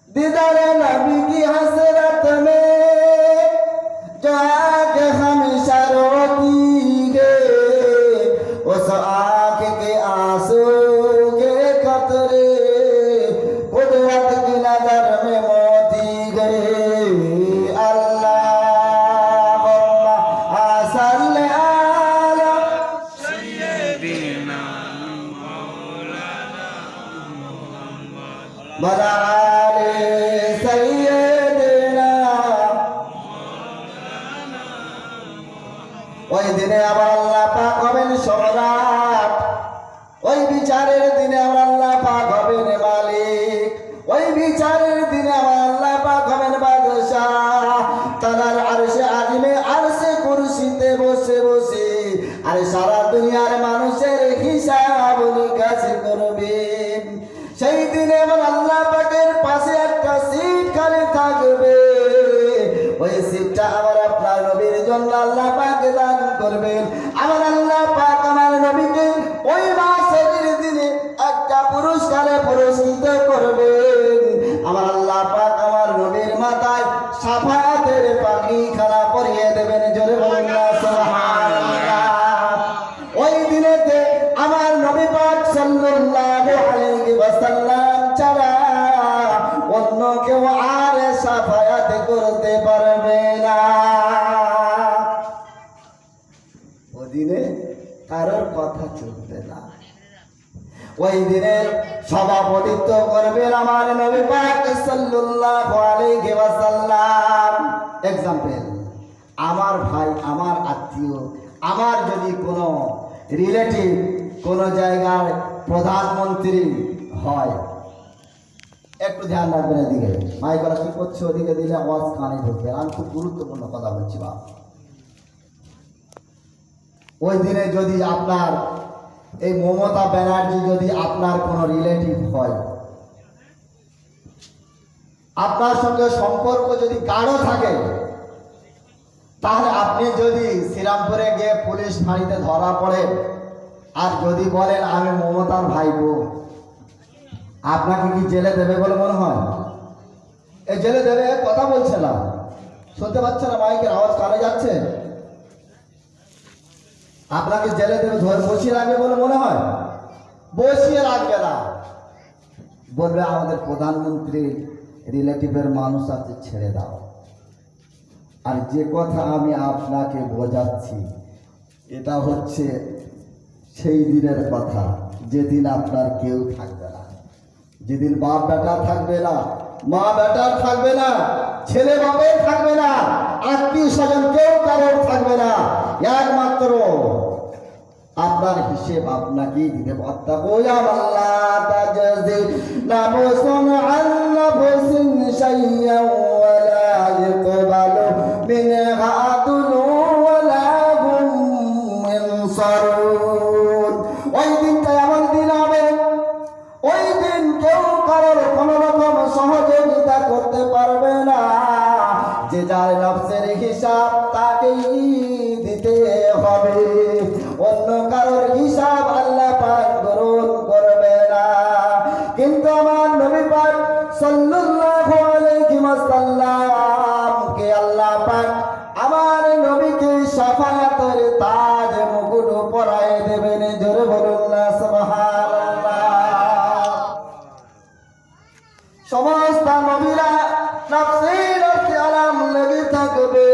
दीदार नबी की हसरत में जो आँख हमेशा रोती है, उस आँख के आंसू के कतरे कुदरत की नजर में मोती गए। अल्लाहुम्मा सल्ली अला सय्यिदिना मौलाना मुहम्मद वला आले सय्यिदिना। ওই দিনে আমার আল্লাহ পাক হবেন সম্রাট, ওই বিচারের দিনে আমার আল্লাহ পাক হবেন মালিক, ওই বিচারের দিনে আমার আল্লাহ পাক হবেন বাদশাহ। তার আরশে আজিমে আরশে কুরসিতে বসে বসে আর সারা দুনিয়ার মানুষের হিসাব নিকাশ করবেন। সেই দিনে আমার আল্লাহ পাকের পাশে একটা সিট খালি থাকবে, ওই সিটটা আমার আপনার নবীর জন্য আল্লাহ পাক দান করবেন। আমার আল্লাহ পাক আমার নবীকে ওই মাসের দিনে একটা পুরস্কারে পুরস্কৃত করবেন। আমার আল্লাহ পাক আমার নবীর মাথায় সাফায়াতের পাখি খানা পরিয়ে দেবেন। জোরে বলুন না সুবহানাল্লাহ। ওই দিনেতে আমার নবী পাক সাল্লাল্লাহু আলাইহি ওয়াসাল্লাম ছাড়া অন্য কেউ আর সাফায়াত করতে পারবে না। ওদিনে কারোর কথা চলবে না। ওই দিনে সভাপতিত্ব করবেন আমার নবী পাক সাল্লাল্লাহু আলাইহি ওয়াসাল্লাম। एग्जांपल আমার ভাই, আমার আত্মীয়, আমার যদি কোনো রিলেটিভ কোনো জায়গার প্রধানমন্ত্রী হয়, একটু ধ্যান রাখবেন এদিকে। মাইকরা কি করছে ওদিকে দিলে আওয়াজ কানে ঢুকবে। আমি খুব গুরুত্বপূর্ণ কথা বলছি বাপ। ওই দিনে যদি আপনার এই মমতা ব্যানার্জি যদি আপনার কোনো রিলেটিভ হয়, আপনার সঙ্গে সম্পর্ক যদি গাঢ় থাকে, তাহলে আপনি যদি শ্রীরামপুরে গিয়ে পুলিশ ফাঁড়িতে ধরা পড়ে আর যদি বলেন আমি মমতার ভাইপো, আপনাকে কি জেলে দেবে বলে মনে হয়? এই জেলে দেবে কথা বলছে না, শুনতে পাচ্ছে না, মাইকের আওয়াজ কানে যাচ্ছে। আপনাকে জেলে দেবে, ধরে বসিয়ে রাখবে বলে মনে হয়? বসিয়ে রাখবে না, বলবে আমাদের প্রধানমন্ত্রীর রিলেটিভের মানুষ আছে, ছেড়ে দাও। আর যে কথা আমি আপনাকে বোঝাচ্ছি এটা হচ্ছে সেই দিনের কথা যেদিন আপনার কেউ থাকবে না, যেদিন বাপ বেটা থাকবে না, মা বেটার থাকবে না, ছেলে বাপের থাকবে না, আত্মীয় স্বজন কেউ কারোর থাকবে না, একমাত্র আপনার হিসেব আপনাকেই দিতে পারতে হবে। আল্লাহ তাজজি নাফসুন আন নাফসিন শাইয়্যান ওয়া লা ইয়াকবালু মিনহা আদলু ওয়া লা হুম ইনসারুন। ওই দিনটা এমন দিন হবে, ওই দিন কেউ কারোর কোনো রকম সহযোগিতা করতে পারবে না। যে যার নফসের হিসাব তাকেই দিতে হবে, অন্য কারোর হিসাব আল্লাহ পাক গ্রহণ করবে না। কিন্তু আমার নবী পাক সাল্লাল্লাহু আলাইহি ওয়াসাল্লাম কে আল্লাহ পাক আমার নবীকে শাফায়াতের তাজ মুকুট পরায়ে দেবেন। জোরে বলুন না সুবহানাল্লাহ। সমস্ত নবীরা নফসে নফসে আলাম লেগে থাকবে,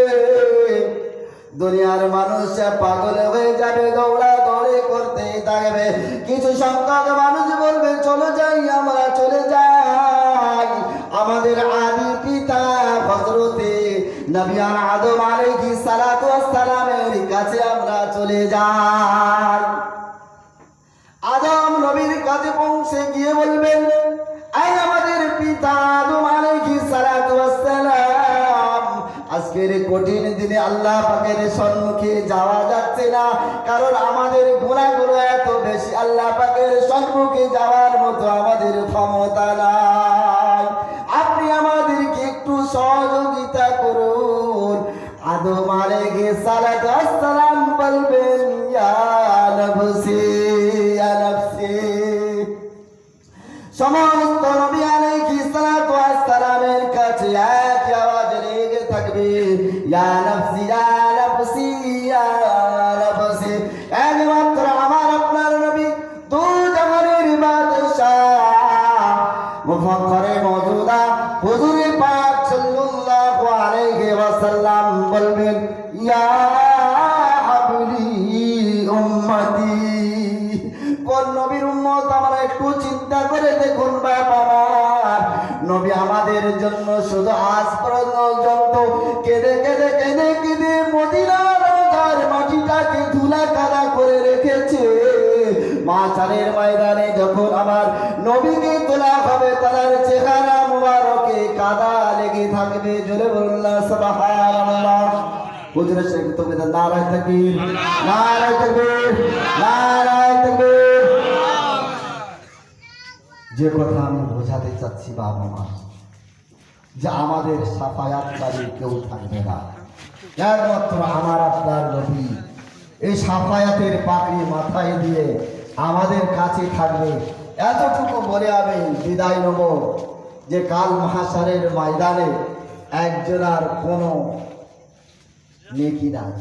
দুনিয়ার মানুষ পাগল হয়ে যাবে, দৌড়া দৌড়ে করতে থাকবে। কিছু সংখ্যক মানুষ বলবে চলে যাই, আমরা চলে যাই আমাদের আদি পিতা হযরতে নবী আদম আলাইহিস সালাতু ওয়াস সালামের কাছে আমরা চলে যাই। আদম নবীর কাছে পৌঁছে গিয়ে বলবেন, এই আমাদের পিতা আদম আলাইহিস সালাতু ওয়াস সালাম, আজকের কঠিন দিনে আল্লাহ পাকের সম্মুখে যাওয়া যাচ্ছে না, কারণ আমাদের গুনাহগুলো এত বেশি, আল্লাহ পাকের সম্মুখে যাওয়ার মতো আমাদের ক্ষমতা নাই। আপনি আমাদেরকে একটু সহযোগিতা করুন। আদম আলাইহিস সালাতু ওয়াস সালাম বলবেন, ইয়া নফসি ইয়া নফসি। সমস্ত নবী আলাইহিস সালাতু ওয়াস সালাম ইয়া নাফসি ইয়া নাফসি ইয়া নাফসি। একমাত্র আমার আপনার নবী দু জাহানের বাদশাহ মুফাক্কারে মওজুদা হুজুর পাক সাল্লাল্লাহু আলাইহি ওয়াসাল্লাম বলবেন ইয়া হাবলি উম্মতি। কোন নবীর উম্মত আমরা একটু চিন্তা করে দেখুন বাবা আমার। নবী আমাদের জন্য শুধু আজ পর্যন্ত কেঁদে কেঁদে কেঁদে কেঁদে মদিনার রওজার মাটিটাকে ধুলা কাদা করে রেখেছে। মাশারের ময়দানে যখন আমার নবীকে তোলা হবে তার চেহারা মুবারকে কাদা লেগে থাকবে। জোরে বলুন না সুবহানাল্লাহ। হুজুরের শেখ তুমি নারায়ে তাকবীর, নারায়ে তাকবীর, নারায়ে তাকবীর। যে কথা আমি বোঝাতে চাচ্ছি বাবা মা, যে আমাদের সাফায়াতকারী কেউ থাকবে না, একমাত্র আমার আপনার নবী এই সাফায়াতের পাগড়ি মাথায় দিয়ে আমাদের কাছে থাকবে। এতটুকু বলে আমি বিদায় নেব যে কাল মহাশারের ময়দানে একজনের কোনো নেকি নাই,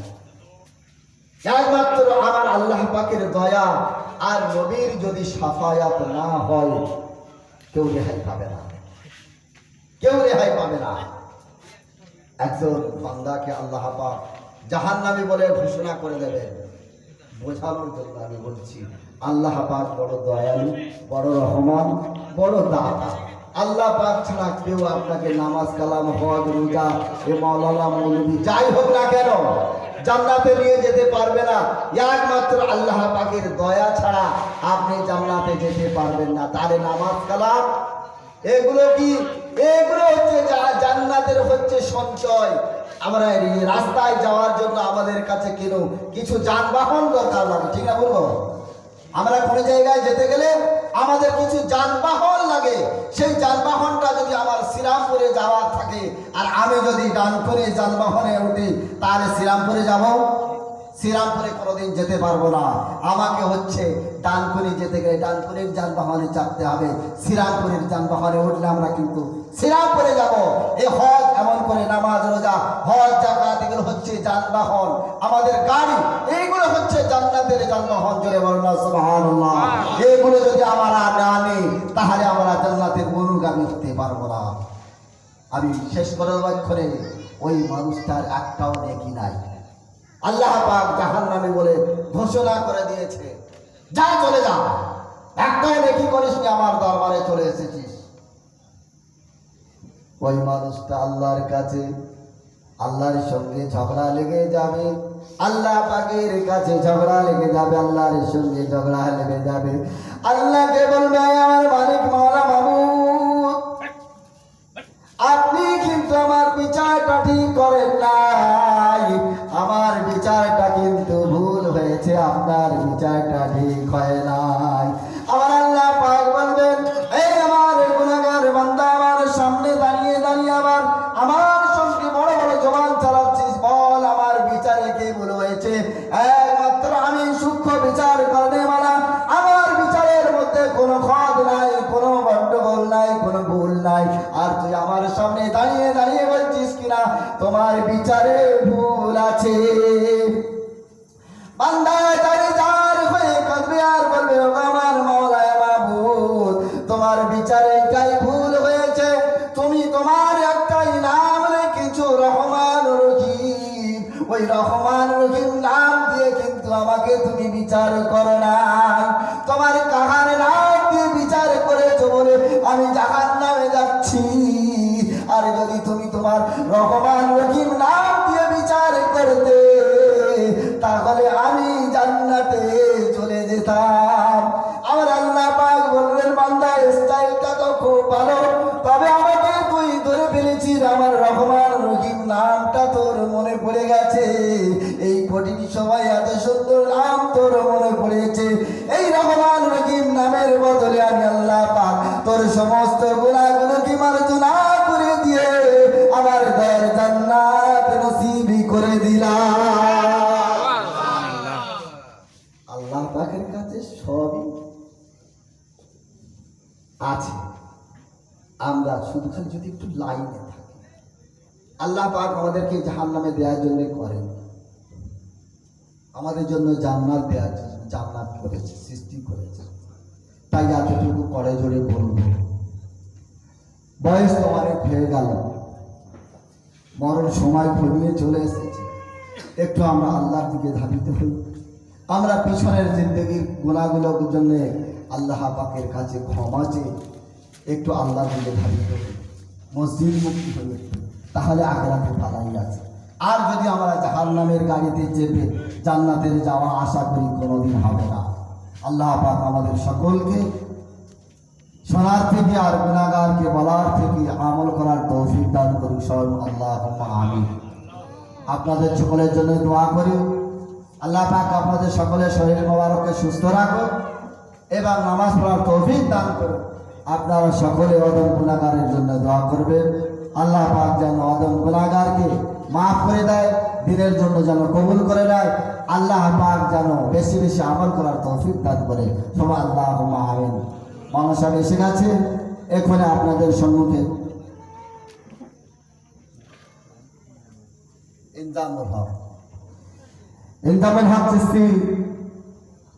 একমাত্র আমার আল্লাহ পাকের দয়া আর নবীর যদি সাফায়াত না হয় কেউ রেহাই পাবে না, কেউ রেহাই পাবে না। একজন বান্দাকে আল্লাহ পাক জাহান্নামী বলে ঘোষণা করে দেবেন। বোঝানোর জন্য আমি বলছি, আল্লাহ পাক বড় দয়ালু, বড় রহমান, বড় দাতা। আল্লাহ পাক ছাড়া কেউ আপনাকে নামাজ কালাম হজ রোজা এ মাওলানা মৌলভী যাই হোক না কেন জান্নাতে নিয়ে যেতে পারবে না। একমাত্র আল্লাহ পাকের দয়া ছাড়া আপনি জান্নাতে যেতে পারবেন না। তাহলে নামাজ কালাম এগুলো কি? এগুলো হচ্ছে জান্নাতের হচ্ছে সঞ্চয়। আমরা এই রাস্তায় যাওয়ার জন্য আমাদের কাছে কেন কিছু যানবাহন দরকার লাগে, ঠিক না বলবো? আমরা কোনো জায়গায় যেতে গেলে আমাদের কিছু যানবাহন লাগে। সেই যানবাহনটা যদি আমার শ্রীরামপুরে যাওয়ার থাকে আর আমি যদি ডানকুনি যানবাহনে উঠি তাহলে শ্রীরামপুরে যাব? শ্রীরামপুরে কোনোদিন যেতে পারবো না। আমাকে হচ্ছে ডানকুনি যেতে গেলে ডানকুনির যানবাহনে চাপতে হবে। শ্রীরামপুরের যানবাহনে উঠলে আমরা কিন্তু শ্রীরামপুরে যাব। এই হজ এমন করে নামাজ রোজা হজ জাকাত এগুলো হচ্ছে যানবাহন, আমাদের গাড়ি এইগুলো হচ্ছে জান্নাতের যানবাহন। জোরে বলুন না সুবহানাল্লাহ। এগুলো যদি আমরা না নিই তাহলে আমরা জান্নাতের অনুগামী হতে পারবো না। আমি শেষ করার লক্ষ্যে ওই মানুষটার একটাও নেকি নাই। আল্লাহ পাক জাহান্নামী বলে ঘোষণা করে দিয়েছে, যা চলে যা, একটাও নেকি করিসনি, আমার দরবারে চলে এসেছিস। ওই মানুষটা আল্লাহর কাছে আল্লাহর সঙ্গে ঝগড়া লেগে যাবে, আল্লাহ পাকের কাছে ঝগড়া লেগে যাবে, আল্লাহর সঙ্গে ঝগড়া লেগে যাবে। আল্লাহকে বলবে, আমার মালিক মাওলা মাবুদ, আপনি কিন্তু আমার বিচারটা ঠিক করেন নাই, আমার বিচারটা কিন্তু ভুল হয়েছে, আপনার বিচারটা ঠিক হয় নাই। আমার আল্লাহ পাক বলবেন, এই আমার গুনাহগার বান্দা আমার সামনে দাঁড়িয়ে দাঁড়িয়ে আমার সঙ্গে বড় বড় জবান চালাচ্ছিস, বল আমার বিচারে কে ভুল হয়েছে? একমাত্র আমি সূক্ষ্ম বিচার করতে মানা, আমার বিচারের মধ্যে কোনো খদ নাই, কোনো গন্ডগোল নাই, কোনো ভুল নাই। আর তুই আমার সামনে দাঁড়িয়ে দাঁড়িয়ে বলছিস কিনা তোমার বিচারে ভুল আছে। বান্দা দাঁড়িয়ে হয়ে কাঁদবে আর বলবে, ও আমার মাওলা মাবুদ, তোমার বিচারে এটাই ভুল হয়েছে। তুমি তোমার একটাই নাম রেখেছো রহমান রহিম, ওই রহমান রহিম নাম দিয়ে কিন্তু আমাকে তুমি বিচার করো না। তোমার কাহার নাম দিয়ে বিচার করেছো বলে আমি জাহান্নামে যাচ্ছি। আর যদি তুমি তোমার রহমান রহিম নাম দিয়ে বিচার করতে তাহলে আমি জান্নাতে চলে যেতাম। আমার আল্লাহ পাক বললেন, বান্দা স্টাইলটা তো খুব ভালো, তবে আমাকে তুই ধরে ফেলেছিস, আমার রহমান রহিম নামটা তোর মনে পড়ে গেছে। এই কঠিন সময় এত সুন্দর নাম তোর মনে পড়েছে। এই রহমান রহিম নামের বদলে আমি আল্লাহ পাক তোর সমস্ত গুনাহগুলোকে মার্জনা করে দিয়ে আমার দয়ার জান্নাত নসিব করে দিলাম। আল্লাহ পাকের কাছে সবই আছে, আমরা শুধু খালি যদি একটু লাইনে থাকি, আল্লাহ পাক আমাদেরকে জাহান্নামে দেওয়ার জন্য করেন, আমাদের জন্য জান্নাত দেওয়ার জন্য জান্নাত করেছে, সৃষ্টি করেছে। তাই এতটুকু করে জোরে বলবো, বয়স তো অনেক হয়ে গেল, মরণ সময় ঘনিয়ে চলে এসেছে, একটু আমরা আল্লাহর দিকে ধাবিত হই। আমরা পিছনের জিন্দগির গুণাগুলোর জন্য আল্লাহ পাকের কাছে ক্ষমা চেয়ে একটু আল্লাহর দিকে ধাবিত হই, মসজিদ মুক্তি হই, তাহলে আখেরাতে ভালাই আছে। আর যদি আমরা জাহান্নামের গাড়িতে চেপে জান্নাতের যাওয়া আশা করি, কোনোদিন হবে না। আল্লাহ পাক আমাদের সকলকে শোনার থেকে আর গুনাহগারকে বলার থেকে আমল করার তৌফিক দান করুন, স্বয়ং আল্লাহুম্মা আমিন। আপনাদের সকলের জন্য দোয়া করি, আল্লাহ পাক আপনাদের সকলের শরীর মোবারককে সুস্থ রাখুন এবং নামাজ পড়ার তৌফিক দান করুন। আপনারা সকলে অদম গুনাহগারের জন্য দোয়া করবেন, আল্লাহ পাক যেন অদম গুনাহগারকে মাফ করে দেয়, দিনের জন্য যেন কবুল করে নেয়। আল্লাহ পাক যেন বেশি বেশি আমল করার তৌফিক দান করে, সবাই আল্লাহুম্মা আমিন। মাওলানা সাহেব এসে গেছে, এখানে আপনাদের সম্মুখে ইনজামুল হক চিশতি,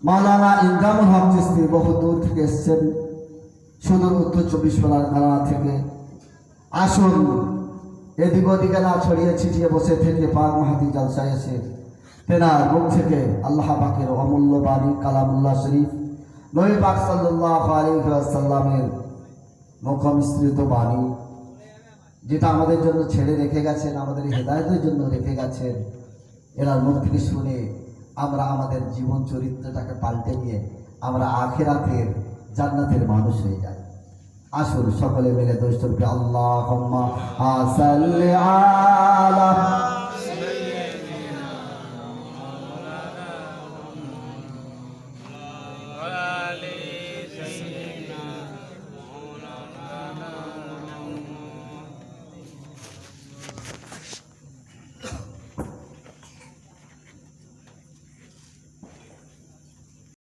মাওলানা ইনজামুল হক চিশতি বহু দূর থেকে এসেছেন, সুদূর উত্তর 24 পরগনা থেকে। আসুন, এদিক ওদিকে না ছড়িয়ে ছিটিয়ে বসে থেকে পাক মাহাদি জলসায় এসে তেনার মুখ থেকে আল্লাহ পাকের অমূল্য বাণী কালামুল্লাহ শরীফ, নবী পাক সাল্লাল্লাহু আলাইহি ওয়াসাল্লামের মুখমিশ্রিত বাণী, যেটা আমাদের জন্য ছেড়ে রেখে গেছেন, আমাদের হেদায়েতের জন্য রেখে গেছেন, এনার মুখ থেকে শুনে আমরা আমাদের জীবন চরিত্রটাকে পাল্টে নিয়ে আমরা আখিরাতের জান্নাতের মানুষ হয়ে যাই। আসুন সকলে মিলে দোষ আল্লাহুম্মা সাল্লি আলা